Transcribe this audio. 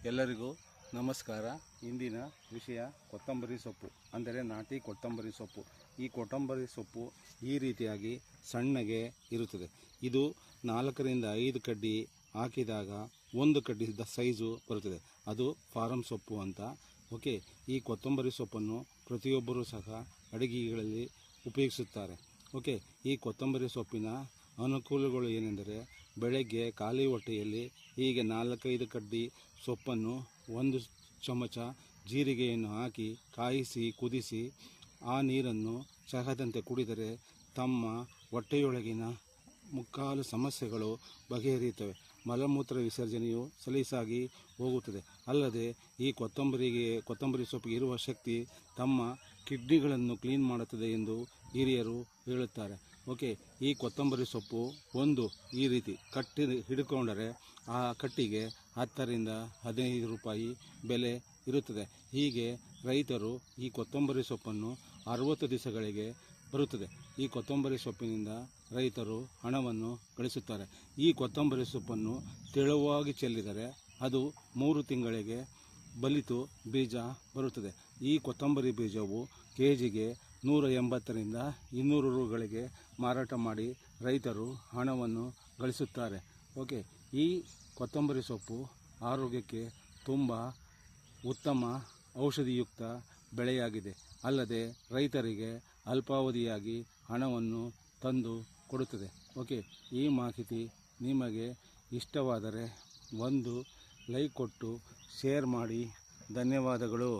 ಎಲ್ಲರಿಗೂ ನಮಸ್ಕಾರ. ಇಂದಿನ ವಿಷಯ ಕೊತ್ತಂಬರಿ ಸೊಪ್ಪು, ಅಂದರೆ ನಾಟಿ ಕೊತ್ತಂಬರಿ ಸೊಪ್ಪು. ಈ ಕೊತ್ತಂಬರಿ ಸೊಪ್ಪು ಈ ರೀತಿಯಾಗಿ ಸಣ್ಣಗೆ ಇರುತ್ತದೆ. ಇದು 4 ರಿಂದ 5 ಕಡ್ಡಿ ಹಾಕಿದಾಗ 1 ಕಡ್ಡಿ ಸೈಜು ಬರುತ್ತದೆ. ಅದು ಫಾರಂ ಸೊಪ್ಪು ಅಂತ. ಓಕೆ, ಈ ಕೊತ್ತಂಬರಿ ಸೊಪ್ಪನ್ನು ಪ್ರತಿಯೊಬ್ಬರೂ ಸಹ ಅಡುಗೆಗಳಲ್ಲಿ ಉಪಯೋಗಿಸುತ್ತಾರೆ. ಓಕೆ, ಈ ಕೊತ್ತಂಬರಿ ಸೊಪ್ಪಿನ ಅನುಕೂಲಗಳು ಏನೆಂದರೆ, ಬೆಳಗ್ಗೆ ಖಾಲಿ ಹೊಟ್ಟೆಯಲ್ಲಿ ಹೀಗೆ 4-5 ಕಡ್ಡಿ ಸೊಪ್ಪನ್ನು 1 ಚಮಚ ಜೀರಿಗೆಯನ್ನು ಹಾಕಿ ಕಾಯಿಸಿ ಕುದಿಸಿ ಆ ನೀರನ್ನು ಚಹಾದಂತೆ ಕುಡಿದರೆ ತಮ್ಮ ಹೊಟ್ಟೆಯೊಳಗಿನ ಮುಕ್ಕಾಲು ಸಮಸ್ಯೆಗಳು ಬಗೆಹರಿಯುತ್ತವೆ. ಮಲಮೂತ್ರ ವಿಸರ್ಜನೆಯು ಸಲೀಸಾಗಿ ಹೋಗುತ್ತದೆ. ಅಲ್ಲದೆ ಈ ಕೊತ್ತಂಬರಿ ಸೊಪ್ಪಿಗೆ ಇರುವ ಶಕ್ತಿ ತಮ್ಮ ಕಿಡ್ನಿಗಳನ್ನು ಕ್ಲೀನ್ ಮಾಡುತ್ತದೆ ಎಂದು ಹಿರಿಯರು ಹೇಳುತ್ತಾರೆ. ಓಕೆ, ಈ ಕೊತ್ತಂಬರಿ ಸೊಪ್ಪು ಈ ರೀತಿ ಹಿಡ್ಕೊಂಡರೆ ಆ ಕಟ್ಟಿಗೆ 10 ರಿಂದ 15 ರೂಪಾಯಿ ಬೆಲೆ ಇರುತ್ತದೆ. ಹೀಗೆ ರೈತರು ಈ ಕೊತ್ತಂಬರಿ ಸೊಪ್ಪನ್ನು 60 ದಿವಸಗಳಿಗೆ ಬರುತ್ತದೆ. ಈ ಕೊತ್ತಂಬರಿ ಸೊಪ್ಪಿನಿಂದ ರೈತರು ಹಣವನ್ನು ಗಳಿಸುತ್ತಾರೆ. ಈ ಕೊತ್ತಂಬರಿ ಸೊಪ್ಪನ್ನು ತೆಳುವಾಗಿ ಚೆಲ್ಲಿದರೆ ಅದು 3 ತಿಂಗಳಿಗೆ ಬಲಿತು ಬೀಜ ಬರುತ್ತದೆ. ಈ ಕೊತ್ತಂಬರಿ ಬೀಜವು ಕೆಜಿಗೆ 180 ರಿಂದ 200 ರೂಗಳಿಗೆ ಮಾರಾಟ ಮಾಡಿ ರೈತರು ಹಣವನ್ನು ಗಳಿಸುತ್ತಾರೆ. ಓಕೆ, ಈ ಕೊತ್ತಂಬರಿ ಸೊಪ್ಪು ಆರೋಗ್ಯಕ್ಕೆ ತುಂಬ ಉತ್ತಮ ಔಷಧಿಯುಕ್ತ ಬೆಳೆಯಾಗಿದೆ. ಅಲ್ಲದೆ ರೈತರಿಗೆ ಅಲ್ಪಾವಧಿಯಾಗಿ ಹಣವನ್ನು ತಂದು ಕೊಡುತ್ತದೆ. ಓಕೆ, ಈ ಮಾಹಿತಿ ನಿಮಗೆ ಇಷ್ಟವಾದರೆ ಒಂದು ಲೈಕ್ ಕೊಟ್ಟು ಶೇರ್ ಮಾಡಿ. ಧನ್ಯವಾದಗಳು.